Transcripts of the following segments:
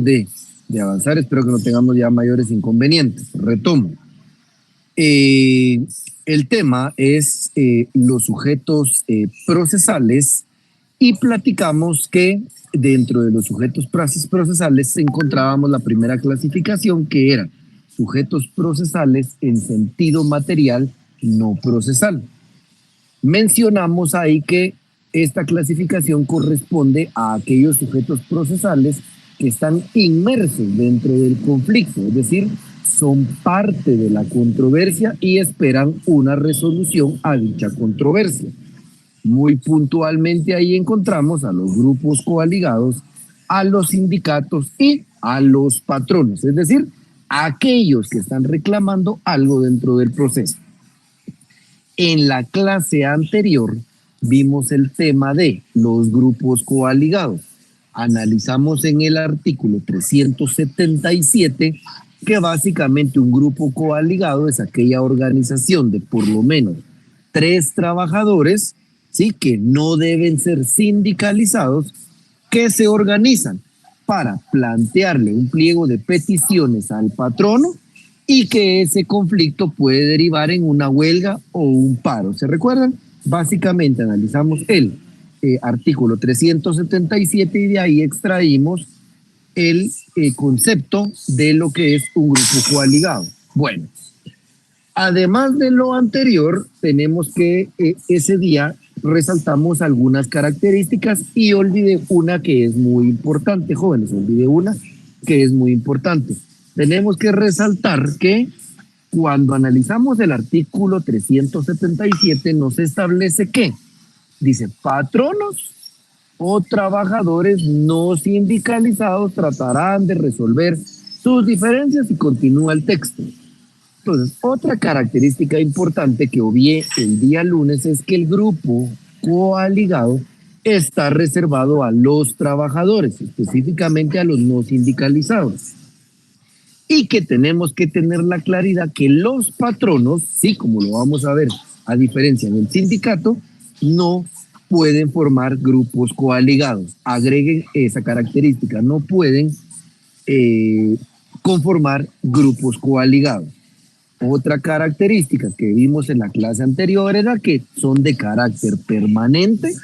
de avanzar, espero que no tengamos ya mayores inconvenientes. Retomo. El tema es los sujetos procesales y platicamos que dentro de los sujetos procesales encontrábamos la primera clasificación que era sujetos procesales en sentido material no procesal. Mencionamos ahí que esta clasificación corresponde a aquellos sujetos procesales que están inmersos dentro del conflicto, es decir, son parte de la controversia y esperan una resolución a dicha controversia. Muy puntualmente ahí encontramos a los grupos coaligados, a los sindicatos y a los patronos, es decir, a aquellos que están reclamando algo dentro del proceso. En la clase anterior vimos el tema de los grupos coaligados. Analizamos en el artículo 377 que básicamente un grupo coaligado es aquella organización de por lo menos 3 trabajadores, ¿sí?, que no deben ser sindicalizados, que se organizan para plantearle un pliego de peticiones al patrono y que ese conflicto puede derivar en una huelga o un paro. ¿Se recuerdan? Básicamente analizamos el artículo 377 y de ahí extraímos el concepto de lo que es un grupo coaligado. Bueno, además de lo anterior, tenemos que ese día resaltamos algunas características y olvidé una que es muy importante, jóvenes, olvidé una que es muy importante. Tenemos que resaltar que cuando analizamos el artículo 377 nos establece que dice patronos o trabajadores no sindicalizados tratarán de resolver sus diferencias y continúa el texto. Entonces, otra característica importante que obvié el día lunes es que el grupo coaligado está reservado a los trabajadores, específicamente a los no sindicalizados. Y que tenemos que tener la claridad que los patronos, sí, como lo vamos a ver, a diferencia del sindicato, no pueden formar grupos coaligados. Agreguen esa característica, no pueden conformar grupos coaligados. Otra característica que vimos en la clase anterior era que son de carácter permanente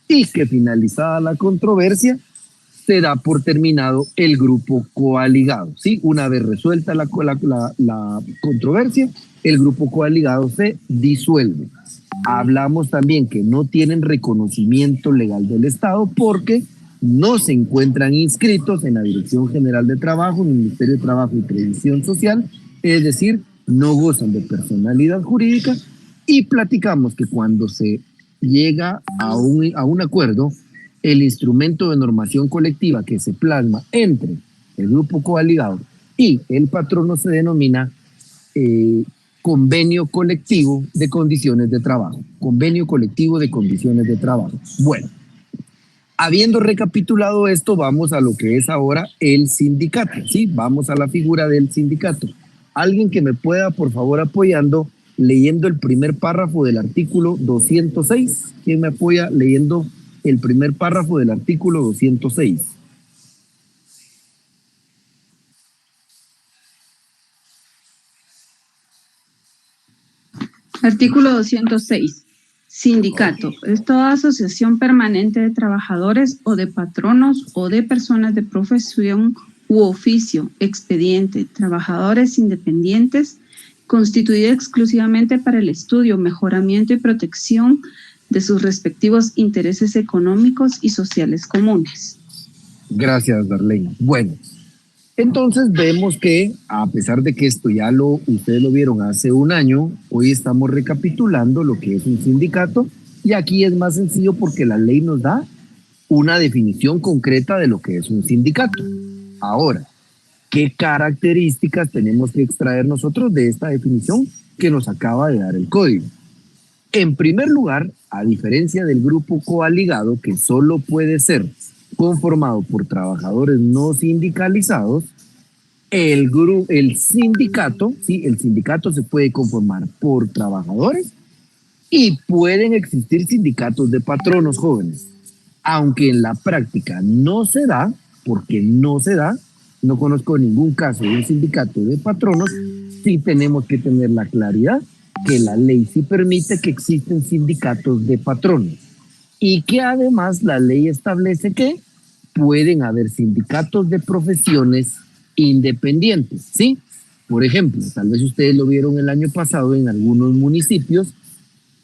y que finalizada la controversia se da por terminado el grupo coaligado. ¿Sí? Una vez resuelta la controversia, el grupo coaligado se disuelve. Hablamos también que no tienen reconocimiento legal del Estado porque no se encuentran inscritos en la Dirección General de Trabajo, en el Ministerio de Trabajo y Previsión Social, es decir, no gozan de personalidad jurídica, y platicamos que cuando se llega a un acuerdo, el instrumento de normación colectiva que se plasma entre el grupo coaligado y el patrono se denomina convenio colectivo de condiciones de trabajo. Convenio colectivo de condiciones de trabajo. Bueno, habiendo recapitulado esto, vamos a lo que es ahora el sindicato, ¿sí? Vamos a la figura del sindicato. Alguien que me pueda, por favor, apoyando, leyendo el primer párrafo del artículo 206. ¿Quién me apoya leyendo el primer párrafo del artículo 206? Artículo 206. Sindicato. Es toda asociación permanente de trabajadores o de patronos o de personas de profesión u oficio, expediente, trabajadores independientes, constituida exclusivamente para el estudio, mejoramiento y protección de sus respectivos intereses económicos y sociales comunes. Gracias, Darlene. Bueno, entonces vemos que a pesar de que esto ya ustedes lo vieron hace un año, hoy estamos recapitulando lo que es un sindicato y aquí es más sencillo porque la ley nos da una definición concreta de lo que es un sindicato. Ahora, ¿qué características tenemos que extraer nosotros de esta definición que nos acaba de dar el código? En primer lugar, a diferencia del grupo coaligado, que solo puede ser conformado por trabajadores no sindicalizados, el sindicato, ¿sí? El sindicato se puede conformar por trabajadores y pueden existir sindicatos de patronos, jóvenes. Aunque en la práctica no se da, porque no se da, no conozco ningún caso de un sindicato de patronos, sí tenemos que tener la claridad que la ley sí permite que existen sindicatos de patronos y que además la ley establece que pueden haber sindicatos de profesiones independientes, ¿sí? Por ejemplo, tal vez ustedes lo vieron el año pasado en algunos municipios,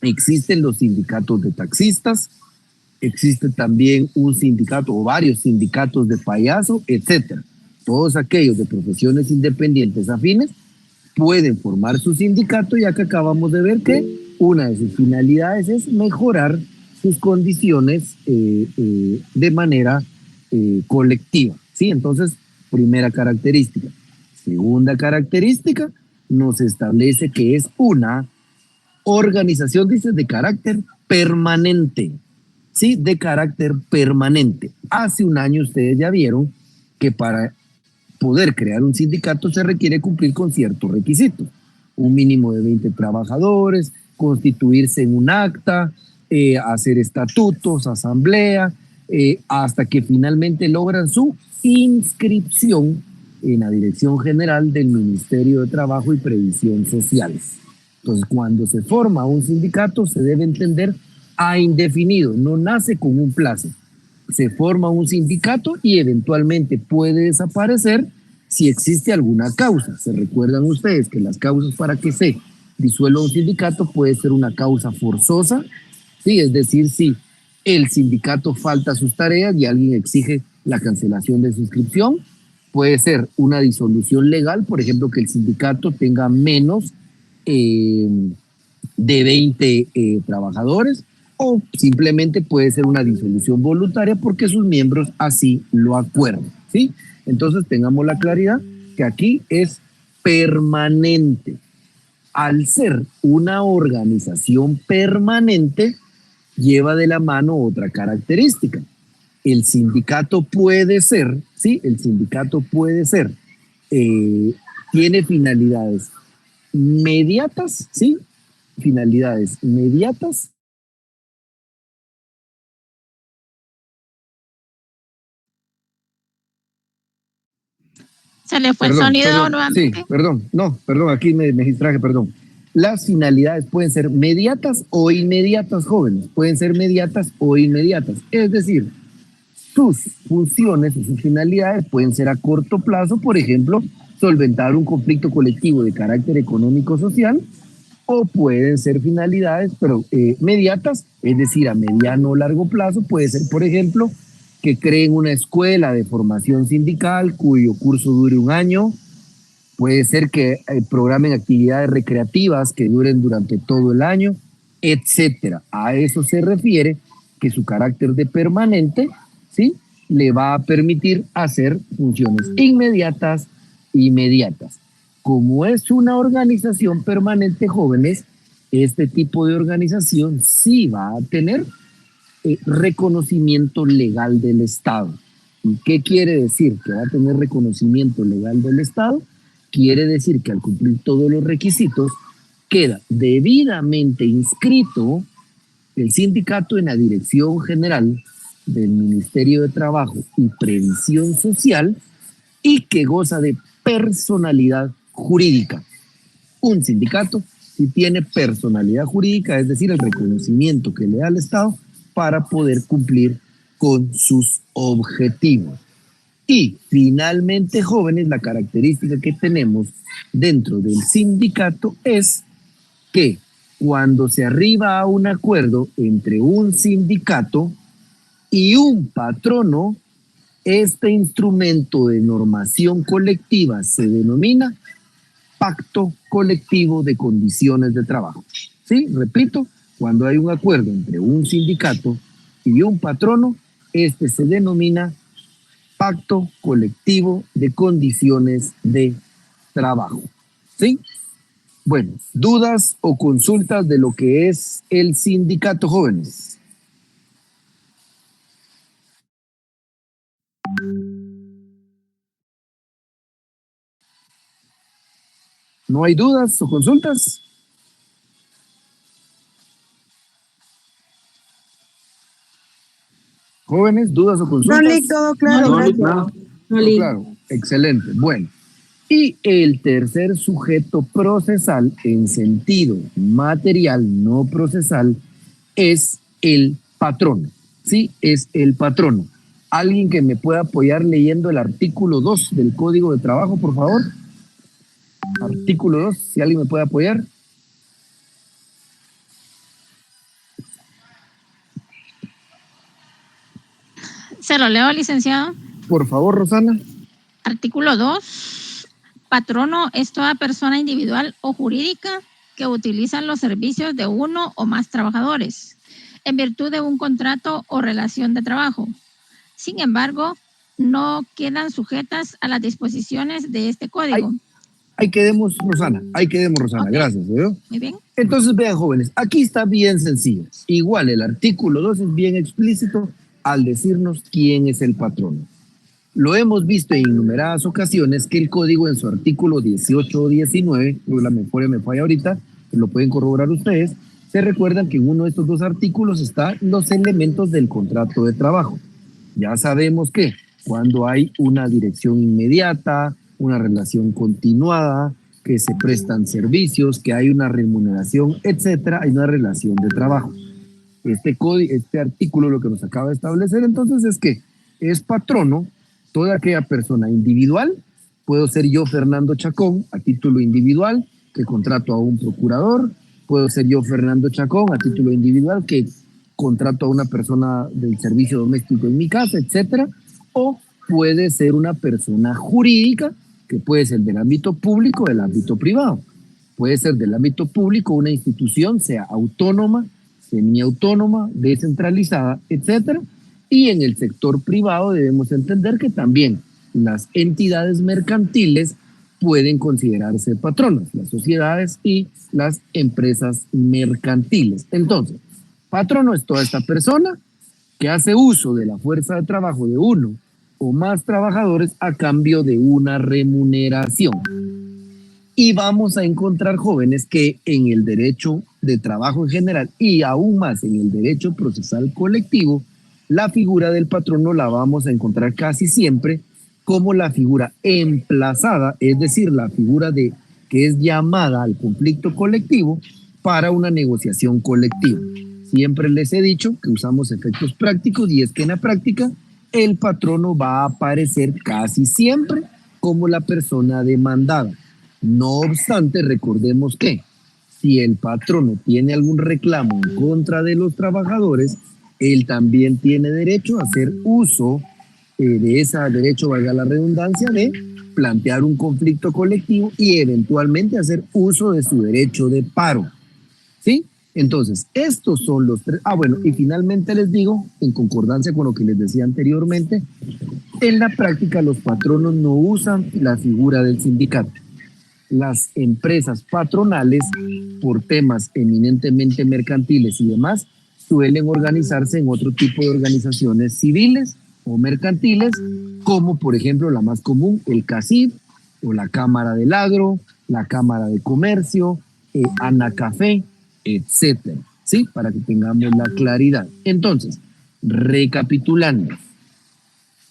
existen los sindicatos de taxistas, existe también un sindicato o varios sindicatos de payaso, etcétera. Todos aquellos de profesiones independientes afines pueden formar su sindicato, ya que acabamos de ver que una de sus finalidades es mejorar sus condiciones de manera colectiva. ¿Sí? Entonces, primera característica. Segunda característica, nos establece que es una organización, dice, de carácter permanente. Sí, de carácter permanente. Hace un año ustedes ya vieron que para poder crear un sindicato se requiere cumplir con ciertos requisitos. Un mínimo de 20 trabajadores, constituirse en un acta, hacer estatutos, asamblea, hasta que finalmente logran su inscripción en la Dirección General del Ministerio de Trabajo y Previsión Social. Entonces, cuando se forma un sindicato, se debe entender a indefinido, no nace con un plazo. Se forma un sindicato y eventualmente puede desaparecer si existe alguna causa. Se recuerdan ustedes que las causas para que se disuelva un sindicato puede ser una causa forzosa, ¿sí? Es decir, si el sindicato falta a sus tareas y alguien exige la cancelación de su inscripción, puede ser una disolución legal, por ejemplo, que el sindicato tenga menos eh, de 20 trabajadores, o simplemente puede ser una disolución voluntaria porque sus miembros así lo acuerdan, ¿sí? Entonces tengamos la claridad que aquí es permanente. Al ser una organización permanente, lleva de la mano otra característica. El sindicato puede ser, ¿sí? El sindicato puede ser, tiene finalidades mediatas, ¿sí? Finalidades mediatas. Se le fue el sonido nuevamente. Sí, perdón, aquí me distraje, perdón. Las finalidades pueden ser mediatas o inmediatas, jóvenes, pueden ser mediatas o inmediatas. Es decir, sus funciones o sus finalidades pueden ser a corto plazo, por ejemplo, solventar un conflicto colectivo de carácter económico-social, o pueden ser finalidades, pero mediatas, es decir, a mediano o largo plazo, puede ser, por ejemplo, que creen una escuela de formación sindical cuyo curso dure un año, puede ser que programen actividades recreativas que duren durante todo el año, etcétera. A eso se refiere que su carácter de permanente, ¿sí? Le va a permitir hacer funciones inmediatas, inmediatas. Como es una organización permanente, jóvenes, este tipo de organización sí va a tener reconocimiento legal del Estado. ¿Y qué quiere decir? Que va a tener reconocimiento legal del Estado. Quiere decir que al cumplir todos los requisitos, queda debidamente inscrito el sindicato en la Dirección General del Ministerio de Trabajo y Previsión Social y que goza de personalidad jurídica. Un sindicato si tiene personalidad jurídica, es decir, el reconocimiento que le da el Estado para poder cumplir con sus objetivos. Y finalmente, jóvenes, la característica que tenemos dentro del sindicato es que cuando se arriba a un acuerdo entre un sindicato y un patrono, este instrumento de normación colectiva se denomina pacto colectivo de condiciones de trabajo. Sí, repito, cuando hay un acuerdo entre un sindicato y un patrono, este se denomina pacto colectivo de condiciones de trabajo. ¿Sí? Bueno, dudas o consultas de lo que es el sindicato, jóvenes. ¿No hay dudas o consultas? Jóvenes, ¿dudas o No, consultas? Lick, todo claro, No, gracias. no. Todo claro, excelente. Bueno, y el tercer sujeto procesal en sentido material, no procesal, es el patrono. Sí, es el patrono. ¿Alguien que me pueda apoyar leyendo el artículo 2 del Código de Trabajo, por favor? Artículo 2, si alguien me puede apoyar. Se lo leo, licenciado. Por favor, Rosana. Artículo 2. Patrono es toda persona individual o jurídica que utiliza los servicios de uno o más trabajadores en virtud de un contrato o relación de trabajo. Sin embargo, no quedan sujetas a las disposiciones de este código. Ahí quedemos, Rosana. Ok. Gracias. ¿Veo? Muy bien. Entonces, vean, jóvenes, aquí está bien sencillo. Igual el artículo 2 es bien explícito al decirnos quién es el patrono. Lo hemos visto en innumeradas ocasiones que el código en su artículo 18 o 19, la memoria me falla ahorita, lo pueden corroborar ustedes, se recuerdan que en uno de estos dos artículos están los elementos del contrato de trabajo. Ya sabemos que cuando hay una dirección inmediata, una relación continuada, que se prestan servicios, que hay una remuneración, etcétera, hay una relación de trabajo. Este artículo lo que nos acaba de establecer entonces es que es patrono toda aquella persona individual. Puedo ser yo, Fernando Chacón, a título individual, que contrato a un procurador. Puedo ser yo, Fernando Chacón, a título individual, que contrato a una persona del servicio doméstico en mi casa, etcétera. O puede ser una persona jurídica, que puede ser del ámbito público o del ámbito privado. Puede ser del ámbito público una institución, sea autónoma, semiautónoma, descentralizada, etcétera. Y en el sector privado debemos entender que también las entidades mercantiles pueden considerarse patronos, las sociedades y las empresas mercantiles. Entonces, patrono es toda esta persona que hace uso de la fuerza de trabajo de uno o más trabajadores a cambio de una remuneración. Y vamos a encontrar, jóvenes, que en el derecho de trabajo en general y aún más en el derecho procesal colectivo, la figura del patrono la vamos a encontrar casi siempre como la figura emplazada, es decir, la figura de que es llamada al conflicto colectivo para una negociación colectiva. Siempre les he dicho que usamos efectos prácticos y es que en la práctica el patrono va a aparecer casi siempre como la persona demandada. No obstante, recordemos que si el patrono tiene algún reclamo en contra de los trabajadores, él también tiene derecho a hacer uso de ese derecho, valga la redundancia, de plantear un conflicto colectivo y eventualmente hacer uso de su derecho de paro. ¿Sí? Entonces, estos son los tres. Ah, bueno, y finalmente les digo, en concordancia con lo que les decía anteriormente, en la práctica los patronos no usan la figura del sindicato. Las empresas patronales, por temas eminentemente mercantiles y demás, suelen organizarse en otro tipo de organizaciones civiles o mercantiles, como por ejemplo la más común, el CACIF, o la Cámara del Agro, la Cámara de Comercio, Anacafé, etcétera, ¿sí? Para que tengamos la claridad. Entonces, recapitulando,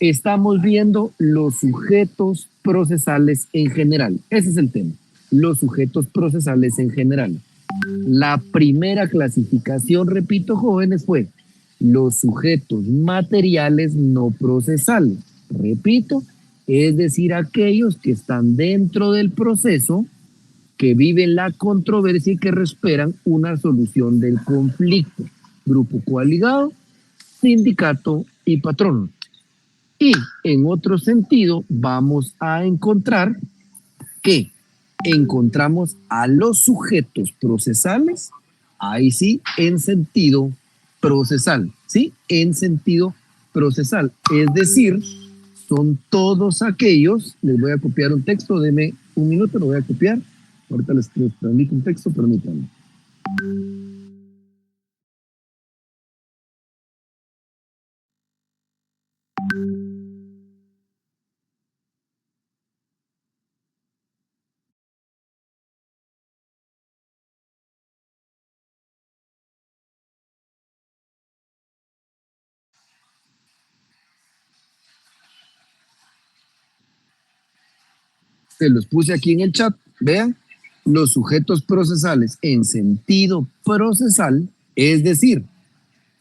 estamos viendo los sujetos procesales en general. Ese es el tema, los sujetos procesales en general. La primera clasificación, repito, jóvenes, fue los sujetos materiales no procesales. Repito, es decir, aquellos que están dentro del proceso, que viven la controversia y que esperan una solución del conflicto. Grupo coaligado, sindicato y patrón. Y en otro sentido, vamos a encontrar que encontramos a los sujetos procesales, ahí sí, en sentido procesal, ¿sí? En sentido procesal. Es decir, son todos aquellos, les voy a copiar un texto, denme un minuto, lo voy a copiar. Ahorita les transmito un texto, permítanme. Se los puse aquí en el chat. Vean, los sujetos procesales en sentido procesal, es decir,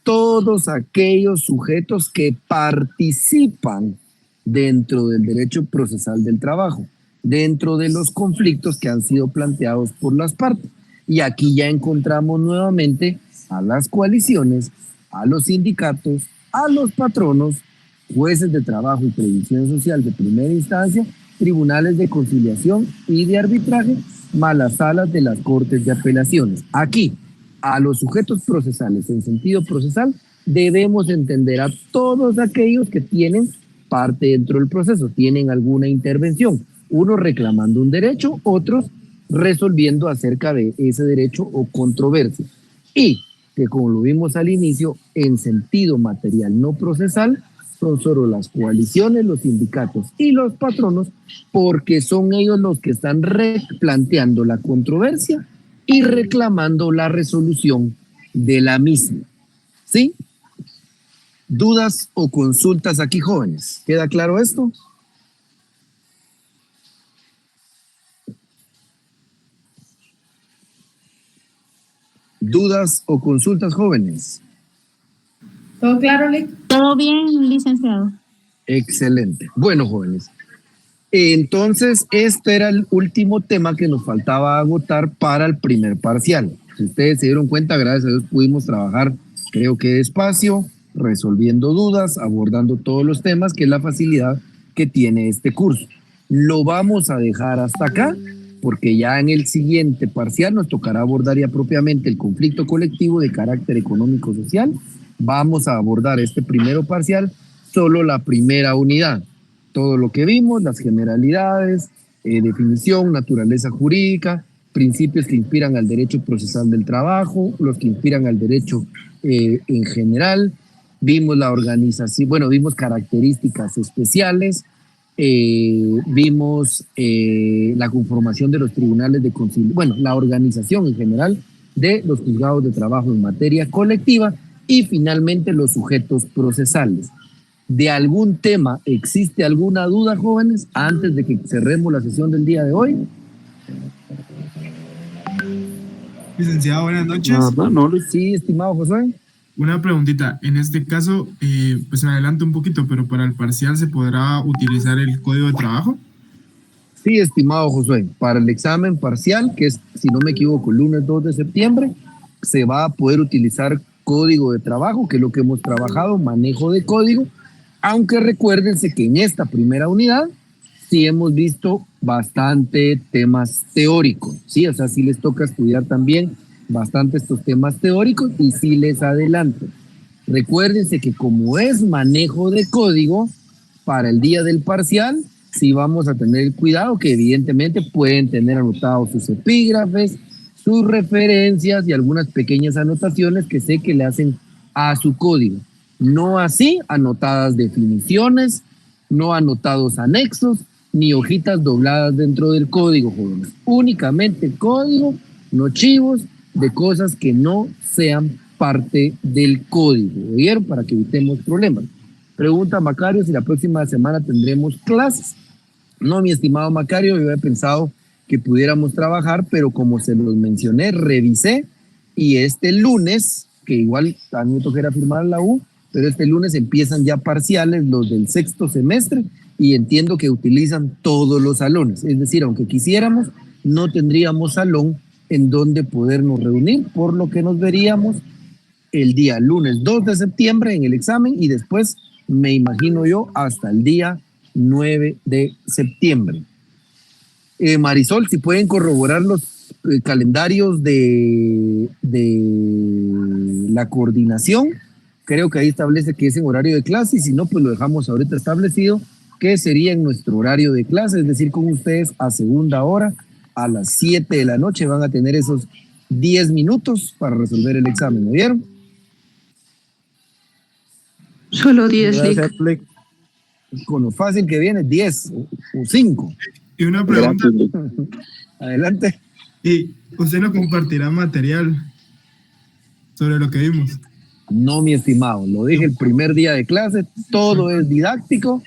todos aquellos sujetos que participan dentro del derecho procesal del trabajo, dentro de los conflictos que han sido planteados por las partes. Y aquí ya encontramos nuevamente a las coaliciones, a los sindicatos, a los patronos, jueces de trabajo y previsión social de primera instancia, tribunales de conciliación y de arbitraje, más las salas de las cortes de apelaciones. Aquí, a los sujetos procesales en sentido procesal, debemos entender a todos aquellos que tienen parte dentro del proceso, tienen alguna intervención, unos reclamando un derecho, otros resolviendo acerca de ese derecho o controversia. Y que, como lo vimos al inicio, en sentido material no procesal, son solo las coaliciones, los sindicatos y los patronos, porque son ellos los que están replanteando la controversia y reclamando la resolución de la misma. ¿Sí? ¿Dudas o consultas aquí, jóvenes? ¿Queda claro esto? ¿Dudas o consultas, jóvenes? ¿Todo claro, Lic? Todo bien, licenciado. Excelente. Bueno, jóvenes, entonces este era el último tema que nos faltaba agotar para el primer parcial. Si ustedes se dieron cuenta, gracias a Dios pudimos trabajar, creo que despacio, resolviendo dudas, abordando todos los temas, que es la facilidad que tiene este curso. Lo vamos a dejar hasta acá, porque ya en el siguiente parcial nos tocará abordar ya propiamente el conflicto colectivo de carácter económico-social. Vamos a abordar este primero parcial, solo la primera unidad. Todo lo que vimos, las generalidades, definición, naturaleza jurídica, principios que inspiran al derecho procesal del trabajo, los que inspiran al derecho en general. Vimos la organización, bueno, vimos características especiales, vimos la conformación de los tribunales de conciliación, bueno, la organización en general de los juzgados de trabajo en materia colectiva y finalmente los sujetos procesales. ¿De algún tema existe alguna duda, jóvenes, antes de que cerremos la sesión del día de hoy? Licenciado, buenas noches. Sí, estimado Josué. Una preguntita. En este caso, pues me adelanto un poquito, pero para el parcial ¿se podrá utilizar el código de trabajo? Sí, estimado Josué. Para el examen parcial, que es, si no me equivoco, el lunes 2 de septiembre, se va a poder utilizar código de trabajo, que es lo que hemos trabajado, manejo de código, aunque recuérdense que en esta primera unidad sí hemos visto bastante temas teóricos, ¿sí? O sea, sí les toca estudiar también bastante estos temas teóricos y sí les adelanto. Recuérdense que como es manejo de código, para el día del parcial, sí vamos a tener cuidado que evidentemente pueden tener anotados sus epígrafes, sus referencias y algunas pequeñas anotaciones que sé que le hacen a su código. No así anotadas definiciones, no anotados anexos, ni hojitas dobladas dentro del código, jóvenes. Únicamente código, no chivos de cosas que no sean parte del código. ¿Oyeron? Para que evitemos problemas. Pregunta Macario si la próxima semana tendremos clases. No, mi estimado Macario, yo había pensado que pudiéramos trabajar, pero como se los mencioné, revisé y este lunes, que igual a mí me tocará firmar la U, pero este lunes empiezan ya parciales los del sexto semestre y entiendo que utilizan todos los salones. Es decir, aunque quisiéramos, no tendríamos salón en donde podernos reunir, por lo que nos veríamos el día lunes 2 de septiembre en el examen y después, me imagino yo, hasta el día 9 de septiembre. Marisol, si pueden corroborar los calendarios de la coordinación, creo que ahí establece que es en horario de clase y si no, pues lo dejamos ahorita establecido, que sería en nuestro horario de clase, es decir, con ustedes a segunda hora, a las 7 de la noche, van a tener esos 10 minutos para resolver el examen, ¿me vieron? Solo 10, Lic. Con lo fácil que viene, 10 o 5. Y una pregunta. Adelante. ¿Y usted no compartirá material sobre lo que vimos? No, mi estimado, lo dije el primer día de clase, todo es didáctico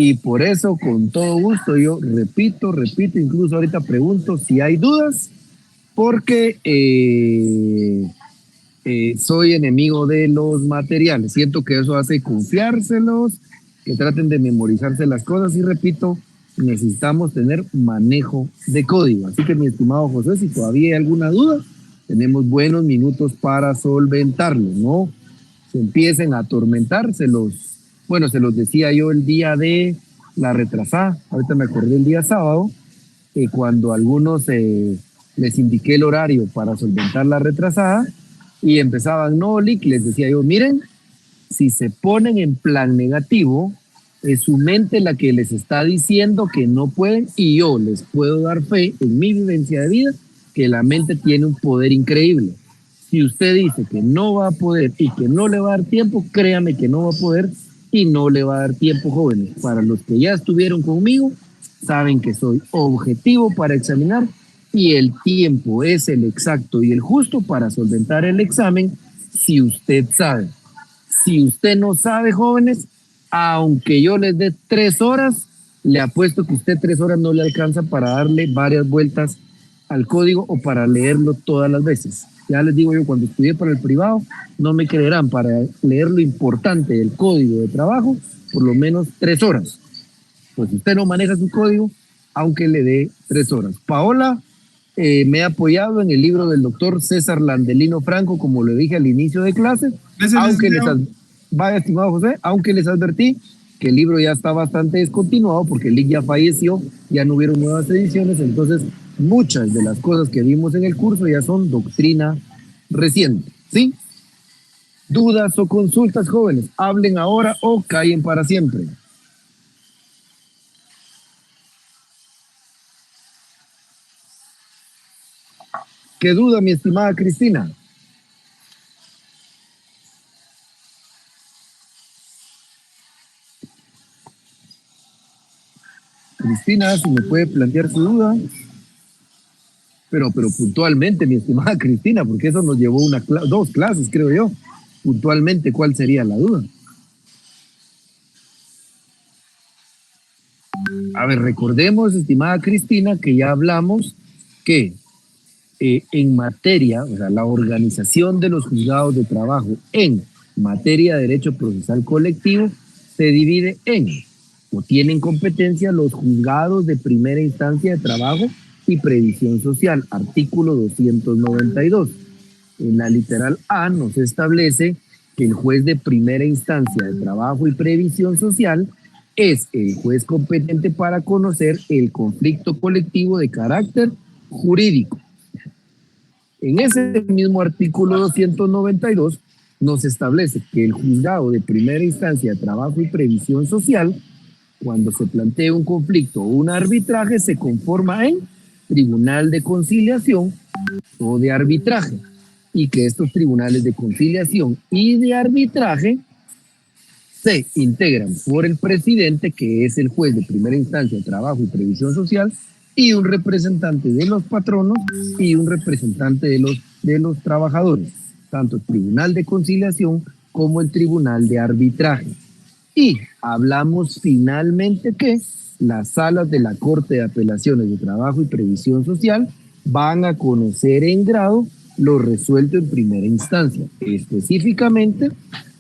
Y por eso, con todo gusto, yo repito, incluso ahorita pregunto si hay dudas, porque soy enemigo de los materiales. Siento que eso hace confiárselos, que traten de memorizarse las cosas y repito, necesitamos tener manejo de código. Así que mi estimado José, si todavía hay alguna duda, tenemos buenos minutos para solventarlo, ¿no? Se empiecen a atormentar, se los decía yo el día de la retrasada, ahorita me acordé el día sábado, cuando a algunos les indiqué el horario para solventar la retrasada y empezaban no, Lick, les decía yo, miren, si se ponen en plan negativo, es su mente la que les está diciendo que no pueden y yo les puedo dar fe en mi vivencia de vida que la mente tiene un poder increíble. Si usted dice que no va a poder y que no le va a dar tiempo, créame que no va a poder y no le va a dar tiempo, jóvenes. Para los que ya estuvieron conmigo, saben que soy objetivo para examinar y el tiempo es el exacto y el justo para solventar el examen si usted sabe. Si usted no sabe, jóvenes, aunque yo les dé 3 horas, le apuesto que usted 3 horas no le alcanza para darle varias vueltas al código o para leerlo todas las veces. Ya les digo yo, cuando estudié para el privado, no me creerán, para leer lo importante del código de trabajo, por lo menos 3 horas. Pues si usted no maneja su código, aunque le dé 3 horas. Paola me ha apoyado en el libro del doctor César Landelino Franco, como le dije al inicio de clase, vaya, estimado José, aunque les advertí que el libro ya está bastante descontinuado porque el Lick ya falleció, ya no hubieron nuevas ediciones, entonces muchas de las cosas que vimos en el curso ya son doctrina reciente, ¿sí? ¿Dudas o consultas, jóvenes? Hablen ahora o callen para siempre. ¿Qué duda, mi estimada Cristina? Cristina, si me puede plantear su duda. Pero puntualmente, mi estimada Cristina, porque eso nos llevó 2 clases, creo yo. Puntualmente, ¿cuál sería la duda? A ver, recordemos, estimada Cristina, que ya hablamos que en materia, o sea, la organización de los juzgados de trabajo en materia de derecho procesal colectivo se divide en, o tienen competencia los juzgados de primera instancia de trabajo y previsión social, artículo 292. En la literal A nos establece que el juez de primera instancia de trabajo y previsión social es el juez competente para conocer el conflicto colectivo de carácter jurídico. En ese mismo artículo 292 nos establece que el juzgado de primera instancia de trabajo y previsión social, cuando se plantea un conflicto o un arbitraje, se conforma en tribunal de conciliación o de arbitraje, y que estos tribunales de conciliación y de arbitraje se integran por el presidente, que es el juez de primera instancia de trabajo y previsión social, y un representante de los patronos y un representante de los trabajadores, tanto el tribunal de conciliación como el tribunal de arbitraje. Y hablamos finalmente que las salas de la Corte de Apelaciones de Trabajo y Previsión Social van a conocer en grado lo resuelto en primera instancia, específicamente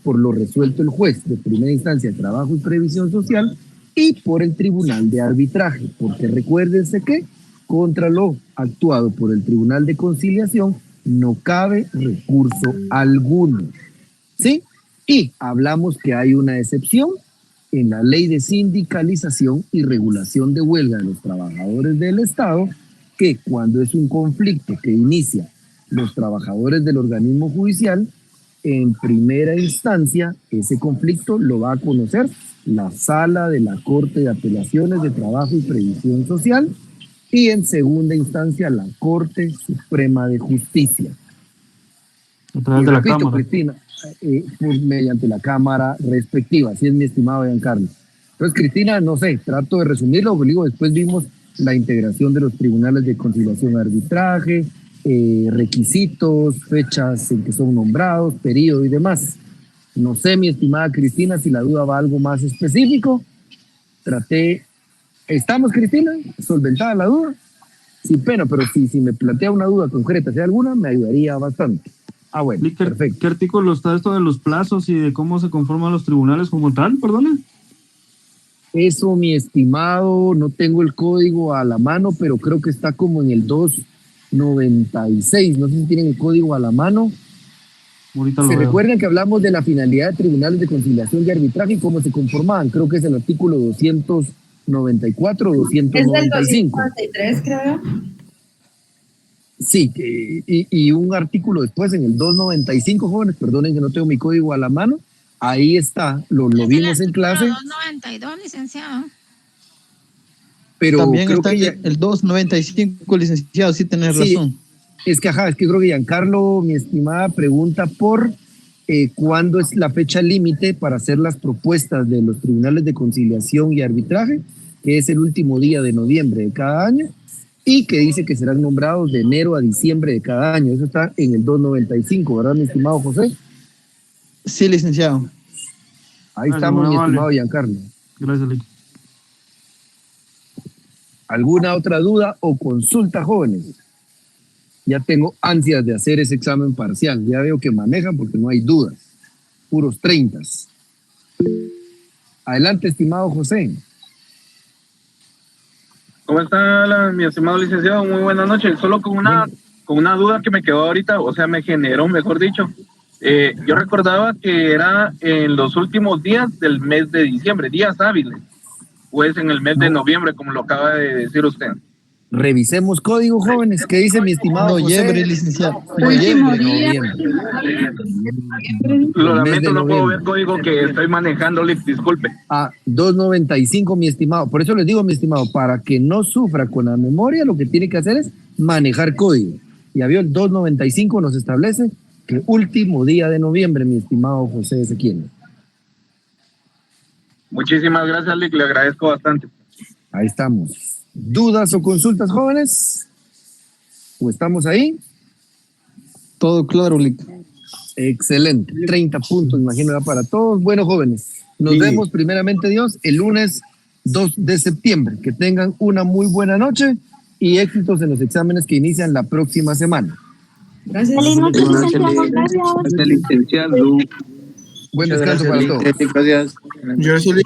por lo resuelto el juez de primera instancia de Trabajo y Previsión Social y por el Tribunal de Arbitraje, porque recuérdense que contra lo actuado por el Tribunal de Conciliación no cabe recurso alguno, ¿sí? Y hablamos que hay una excepción en la Ley de Sindicalización y Regulación de Huelga de los Trabajadores del Estado, que cuando es un conflicto que inicia los trabajadores del organismo judicial, en primera instancia, ese conflicto lo va a conocer la Sala de la Corte de Apelaciones de Trabajo y Previsión Social y en segunda instancia la Corte Suprema de Justicia. A través de la Cámara. Cristina, mediante la Cámara respectiva, así es, mi estimado Giancarlo. Entonces, Cristina, no sé, trato de resumirlo, porque digo, después vimos la integración de los tribunales de conciliación y arbitraje, requisitos, fechas en que son nombrados, periodo y demás. No sé, mi estimada Cristina, si la duda va a algo más específico. traté. ¿Estamos, Cristina? ¿Solventada la duda? Sí, pero si me plantea una duda concreta, si hay alguna, me ayudaría bastante. Ah, bueno, perfecto. ¿Qué artículo está esto de los plazos y de cómo se conforman los tribunales como tal? Perdona. Eso, mi estimado, no tengo el código a la mano, pero creo que está como en el 296. No sé si tienen el código a la mano. Ahorita ¿Se lo veo. recuerdan que hablamos de la finalidad de tribunales de conciliación y arbitraje y cómo se conformaban? Creo que es el artículo 294 o Es del 295. 293, creo. Sí, y un artículo después en el 295, jóvenes, perdonen que no tengo mi código a la mano. Ahí está, lo Es el vimos en artículo clase, 292, licenciado. pero También creo está que ya, el 295, licenciado, sí tenés sí, razón. es que creo que Giancarlo, mi estimada, pregunta por cuándo es la fecha límite para hacer las propuestas de los tribunales de conciliación y arbitraje, que es el último día de noviembre de cada año, y que dice que serán nombrados de enero a diciembre de cada año. Eso está en el 295, ¿verdad, mi estimado José? Sí, licenciado. Ahí Gracias, estamos, muy mi amable. estimado Giancarlo. Gracias, Lick. ¿Alguna otra duda o consulta, jóvenes? Ya tengo ansias de hacer ese examen parcial. Ya veo que manejan porque no hay dudas. Puros 30. Adelante, estimado José. ¿Cómo está mi estimado licenciado? Muy buenas noches. Solo con una duda que me quedó ahorita, o sea, me generó, mejor dicho. Yo recordaba que era en los últimos días del mes de diciembre, días hábiles, o es en el mes de noviembre, como lo acaba de decir usted. Revisemos código, jóvenes. ¿Qué dice mi estimado José? Noviembre, licenciado. Último Noviembre. día. Lo El mes de lamento, no puedo noviembre. ver código que estoy manejando, disculpe. 295, mi estimado. Por eso les digo, mi estimado, para que no sufra con la memoria, lo que tiene que hacer es manejar código. Ya vio, el 295 nos establece que último día de noviembre, mi estimado José Ezequiel. Muchísimas gracias, Lick, le agradezco bastante. Ahí estamos. ¿Dudas o consultas, jóvenes? ¿O estamos ahí? Todo claro, Lick. Excelente. 30 puntos, imagino, ya para todos. Bueno, jóvenes, nos vemos primeramente Dios el lunes 2 de septiembre. Que tengan una muy buena noche y éxitos en los exámenes que inician la próxima semana. Gracias. Feliz noche, licenciado. Gracias. Licenciado. Buen descanso para todos. Gracias. Yo soy